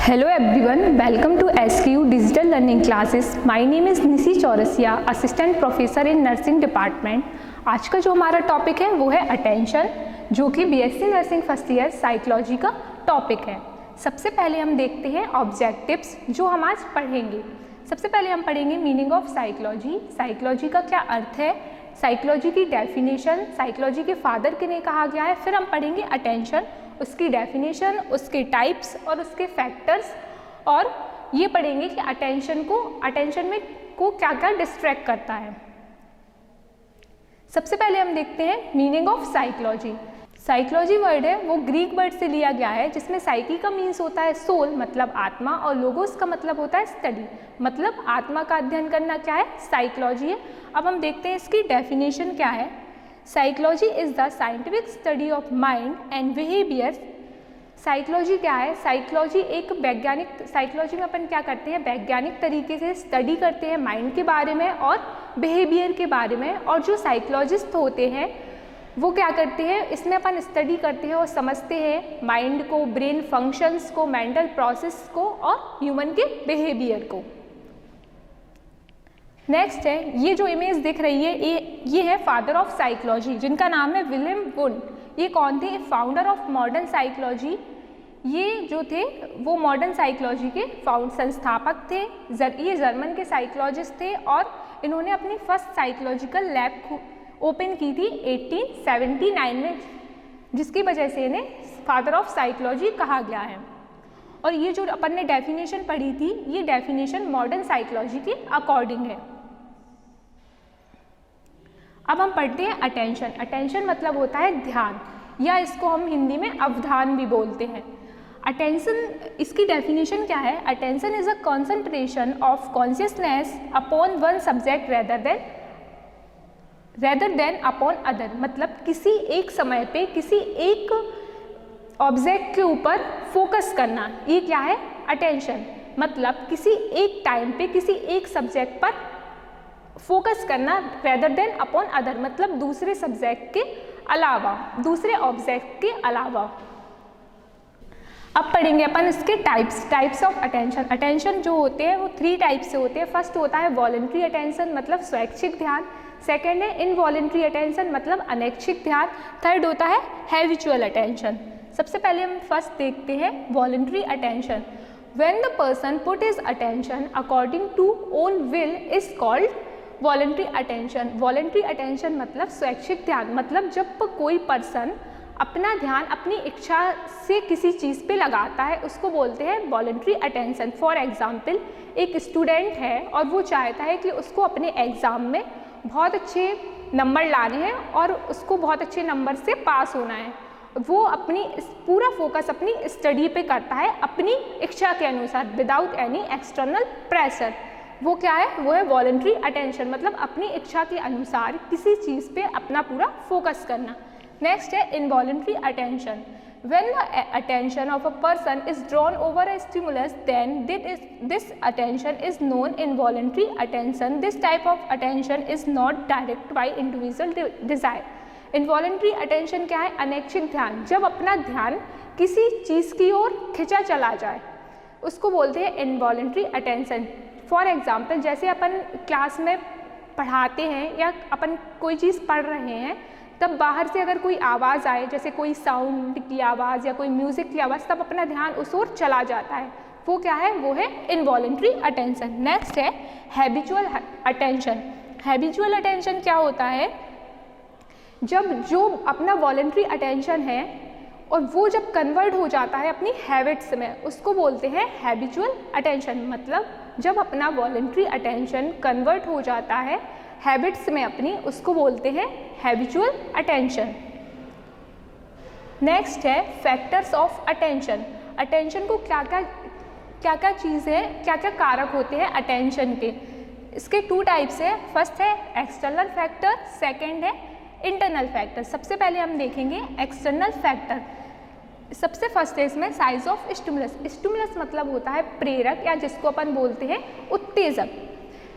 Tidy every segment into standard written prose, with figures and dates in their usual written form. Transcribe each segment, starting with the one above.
Hello everyone, welcome to SQ Digital Learning Classes. My name is Nishi Chaurasia, assistant professor in nursing department. आज का जो हमारा topic है वो है अटेंशन, जो कि BSc nursing first year psychology का टॉपिक है। सबसे पहले हम देखते हैं ऑब्जेक्टिव्स जो हम आज पढ़ेंगे। सबसे पहले हम पढ़ेंगे मीनिंग ऑफ साइकोलॉजी। साइकोलॉजी का क्या अर्थ है, साइकोलॉजी की डेफिनेशन, साइकोलॉजी के फादर किन्हें कहा गया है। फिर हम पढ़ेंगे अटेंशन, उसकी डेफिनेशन, उसके टाइप्स और उसके फैक्टर्स, और ये पढ़ेंगे कि अटेंशन में क्या क्या डिस्ट्रैक्ट करता है। सबसे पहले हम देखते हैं meaning of psychology. Psychology word है वो ग्रीक वर्ड से लिया गया है, जिसमें साइकी का मीन्स होता है सोल, मतलब आत्मा, और लोगोस का मतलब होता है स्टडी, मतलब आत्मा का अध्ययन करना क्या है, साइकोलॉजी है। अब हम देखते हैं इसकी डेफिनेशन क्या है। Psychology is the scientific study of mind and behaviour. Psychology क्या है, साइकोलॉजी एक वैज्ञानिक, साइकोलॉजी में अपन क्या करते हैं, वैज्ञानिक तरीके से स्टडी करते हैं माइंड के बारे में और बिहेवियर के बारे में। और जो साइकोलॉजिस्ट होते हैं वो क्या करते हैं, इसमें अपन स्टडी करते हैं और समझते हैं माइंड को, ब्रेन फंक्शंस को, मेंटल प्रोसेस को और ह्यूमन के बिहेवियर को। नेक्स्ट है, ये जो इमेज दिख रही है ये है फादर ऑफ साइकोलॉजी, जिनका नाम है विलियम वुंड। ये कौन थे, फाउंडर ऑफ मॉडर्न साइकोलॉजी। ये जो थे वो मॉडर्न साइकोलॉजी के संस्थापक थे। ये जर्मन के साइकोलॉजिस्ट थे और इन्होंने अपनी फर्स्ट साइकोलॉजिकल लैब ओपन की थी 1879 में, जिसकी वजह से इन्हें फादर ऑफ साइकोलॉजी कहा गया है। और ये जो अपन ने डेफिनेशन पढ़ी थी, ये डेफिनेशन मॉडर्न साइकोलॉजी के अकॉर्डिंग है। अब हम पढ़ते हैं अटेंशन। अटेंशन मतलब होता है ध्यान, या इसको हम हिंदी में अवधान भी बोलते हैं। अटेंशन, इसकी डेफिनेशन क्या है, attention is a concentration of consciousness upon one subject rather than upon other. मतलब किसी एक समय पे किसी एक ऑब्जेक्ट के ऊपर फोकस करना, ये क्या है, अटेंशन। मतलब किसी एक टाइम पे किसी एक सब्जेक्ट पर फोकस करना, रेदर देन अपॉन अदर, मतलब दूसरे सब्जेक्ट के अलावा, दूसरे ऑब्जेक्ट के अलावा। अब पढ़ेंगे अपन इसके टाइप्स ऑफ अटेंशन। अटेंशन जो होते हैं वो 3 टाइप से होते हैं। फर्स्ट होता है वॉलंटरी अटेंशन, मतलब स्वैच्छिक ध्यान। सेकेंड है इनवॉलंटरी अटेंशन, मतलब अनैच्छिक ध्यान। थर्ड होता है हैबिचुअल अटेंशन। सबसे पहले हम फर्स्ट देखते हैं voluntary attention. When the person put his attention according to own will is called voluntary attention. Voluntary attention मतलब स्वैच्छिक ध्यान, मतलब जब कोई पर्सन अपना ध्यान अपनी इच्छा से किसी चीज़ पे लगाता है उसको बोलते हैं वॉलंटरी अटेंशन। फॉर एग्जाम्पल, एक स्टूडेंट है और वो चाहता है कि उसको अपने एग्ज़ाम में बहुत अच्छे नंबर लाने हैं और उसको बहुत अच्छे नंबर से पास होना है। वो अपनी पूरा फोकस अपनी स्टडी पे करता है अपनी इच्छा के अनुसार, विदाउट एनी एक्सटर्नल प्रेशर। वो क्या है, वो है वॉलंटरी अटेंशन, मतलब अपनी इच्छा के अनुसार किसी चीज़ पे अपना पूरा फोकस करना। नेक्स्ट है involuntary attention. When the attention of a person is drawn over a stimulus then this attention is known involuntary attention. This type of attention is not direct by individual desire. Involuntary attention क्या है, अनैच्छिक ध्यान, जब अपना ध्यान किसी चीज़ की ओर खिंचा चला जाए उसको बोलते हैं इनवॉलंटरी अटेंशन। फॉर एग्जाम्पल, जैसे अपन क्लास में पढ़ाते हैं या अपन कोई चीज़ पढ़ रहे हैं, तब बाहर से अगर कोई आवाज़ आए, जैसे कोई साउंड की आवाज़ या कोई म्यूज़िक की आवाज़, तब अपना ध्यान उस ओर चला जाता है, वो क्या है, वो है इनवॉलंटरी अटेंशन। नेक्स्ट है हैबिचुअल अटेंशन। हैबिचुअल अटेंशन क्या होता है, जब जो अपना वॉलंटरी अटेंशन है और वो जब कन्वर्ट हो जाता है अपनी हैबिट्स में, उसको बोलते हैं हैबिचुअल अटेंशन। मतलब जब अपना वॉलंटरी अटेंशन कन्वर्ट हो जाता है हैबिट्स में अपनी, उसको बोलते हैं हैबिचुअल अटेंशन। नेक्स्ट है फैक्टर्स ऑफ अटेंशन। अटेंशन को क्या क्या चीज़ें, क्या क्या कारक होते हैं अटेंशन के। इसके 2 टाइप्स है। फर्स्ट है एक्सटर्नल फैक्टर, सेकेंड है इंटरनल फैक्टर। सबसे पहले हम देखेंगे एक्सटर्नल फैक्टर। सबसे फर्स्ट है इसमें साइज ऑफ स्टिमुलस। स्टिमुलस मतलब होता है प्रेरक, या जिसको अपन बोलते हैं उत्तेजक।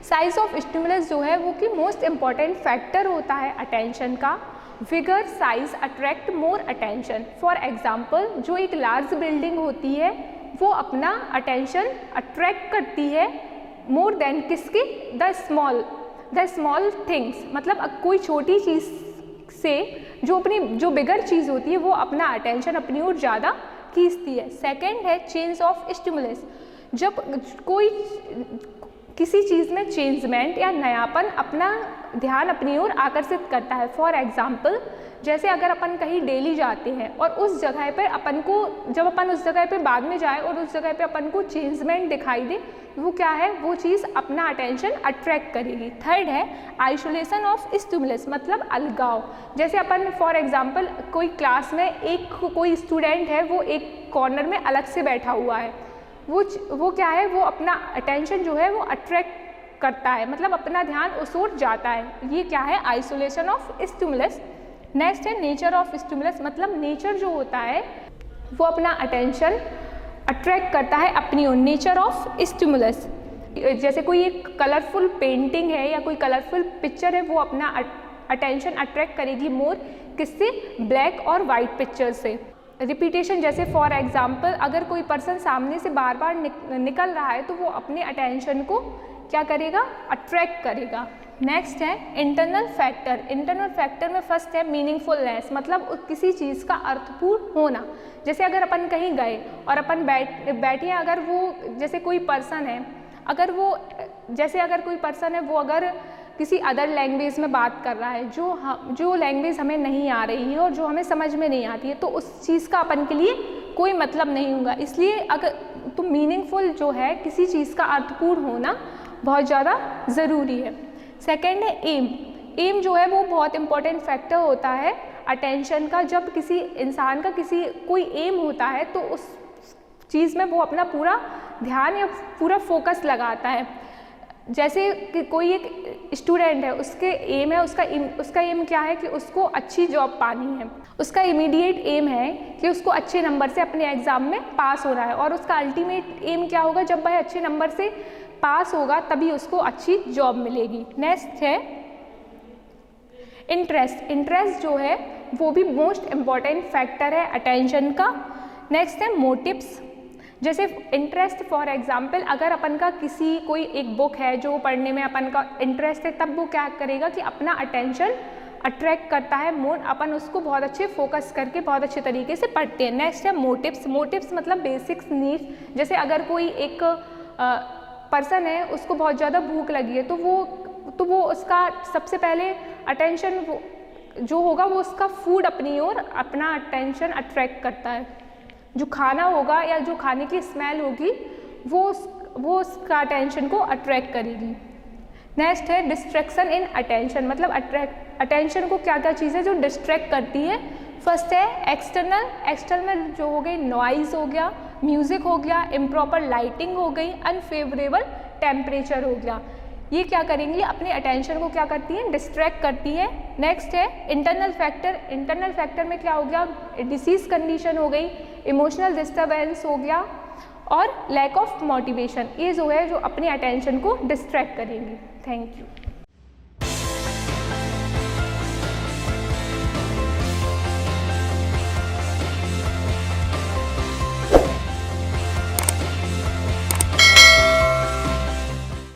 साइज ऑफ स्टिमुलस जो है वो कि मोस्ट इम्पॉर्टेंट फैक्टर होता है अटेंशन का। Figure size attract more attention. For example, जो एक लार्ज बिल्डिंग होती है वो अपना अटेंशन अट्रैक्ट करती है मोर देन किसकी, द स्मॉल थिंग्स, मतलब कोई छोटी चीज़ से जो बिगर चीज़ होती है वो अपना अटेंशन अपनी ओर ज़्यादा खींचती है। सेकेंड है चेंज ऑफ स्टिमुलस, जब कोई किसी चीज़ में चेंजमेंट या नयापन अपना ध्यान अपनी ओर आकर्षित करता है। फॉर एग्जाम्पल, जैसे अगर अपन कहीं डेली जाते हैं और उस जगह पर अपन को, जब अपन उस जगह पे बाद में जाए और उस जगह पे अपन को चेंजमेंट दिखाई दे, वो क्या है, वो चीज़ अपना अटेंशन अट्रैक्ट करेगी। थर्ड है आइसोलेशन ऑफ स्टिमुलस, मतलब अलगाव। जैसे अपन फॉर एग्जांपल कोई क्लास में कोई स्टूडेंट है, वो एक कॉर्नर में अलग से बैठा हुआ है, वो क्या है, वो अपना अटेंशन जो है वो अट्रैक्ट करता है, मतलब अपना ध्यान उस ओर जाता है। ये क्या है, आइसोलेशन ऑफ स्टिमुलस। नेक्स्ट है नेचर ऑफ स्टिमुलस, मतलब नेचर जो होता है वो अपना अटेंशन अट्रैक्ट करता है अपनी ओर। नेचर ऑफ स्टिमुलस, जैसे कोई एक कलरफुल पेंटिंग है या कोई कलरफुल पिक्चर है, वो अपना अटेंशन अट्रैक्ट करेगी मोर किससे, ब्लैक और वाइट पिक्चर से। रिपीटेशन, जैसे फॉर एग्जांपल अगर कोई पर्सन सामने से बार बार निकल रहा है तो वो अपने अटेंशन को क्या करेगा, अट्रैक्ट करेगा। नेक्स्ट है इंटरनल फैक्टर। इंटरनल फैक्टर में फर्स्ट है मीनिंगफुलनेस, मतलब किसी चीज़ का अर्थपूर्ण होना। जैसे अगर अपन कहीं गए और अपन बैठे हैं, अगर वो जैसे कोई पर्सन है, अगर कोई पर्सन है वो अगर किसी अदर लैंग्वेज में बात कर रहा है, जो लैंग्वेज हमें नहीं आ रही है और जो हमें समझ में नहीं आती है, तो उस चीज़ का अपन के लिए कोई मतलब नहीं होगा। इसलिए अगर तो मीनिंगफुल जो है, किसी चीज़ का अर्थपूर्ण होना बहुत ज़्यादा ज़रूरी है। सेकेंड है एम जो है वो बहुत इंपॉर्टेंट फैक्टर होता है अटेंशन का। जब किसी इंसान का कोई एम होता है तो उस चीज़ में वो अपना पूरा ध्यान या पूरा फोकस लगाता है। जैसे कि कोई एक स्टूडेंट है, उसके एम है, उसका एम क्या है कि उसको अच्छी जॉब पानी है, उसका इमीडिएट एम है कि उसको अच्छे नंबर से अपने एग्ज़ाम में पास होना है, और उसका अल्टीमेट एम क्या होगा, जब वह अच्छे नंबर से पास होगा तभी उसको अच्छी जॉब मिलेगी। नेक्स्ट है इंटरेस्ट। इंटरेस्ट जो है वो भी मोस्ट इम्पॉर्टेंट फैक्टर है अटेंशन का। नेक्स्ट है मोटिव्स। जैसे इंटरेस्ट फॉर एग्जांपल, अगर अपन का कोई एक बुक है जो पढ़ने में अपन का इंटरेस्ट है, तब वो क्या करेगा कि अपना अटेंशन अट्रैक्ट करता है मोर, अपन उसको बहुत अच्छे फोकस करके बहुत अच्छे तरीके से पढ़ते हैं। नेक्स्ट है मोटिव्स। मोटिव्स मतलब बेसिक्स नीड्स। जैसे अगर कोई एक पर्सन है, उसको बहुत ज़्यादा भूख लगी है, तो वो उसका सबसे पहले अटेंशन जो होगा वो उसका फूड अपनी ओर अपना अटेंशन अट्रैक्ट करता है। जो खाना होगा या जो खाने की स्मेल होगी वो उसका अटेंशन को अट्रैक्ट करेगी। नेक्स्ट है डिस्ट्रैक्शन इन अटेंशन, मतलब अटेंशन को क्या क्या चीज़ें जो डिस्ट्रैक्ट करती है। फर्स्ट है एक्सटर्नल जो हो गई, नॉइज़ हो गया, म्यूज़िक हो गया, इम्प्रॉपर लाइटिंग हो गई, अनफेवरेबल टेम्परेचर हो गया। ये क्या करेंगी, अपने अटेंशन को क्या करती हैं, डिस्ट्रैक्ट करती है। नेक्स्ट है इंटरनल फैक्टर। इंटरनल फैक्टर में क्या हो गया, डिसीज़ कंडीशन हो गई, इमोशनल डिस्टर्बेंस हो गया और लैक ऑफ मोटिवेशन। ये जो है जो अपने अटेंशन को डिस्ट्रैक्ट करेंगी। Thank you.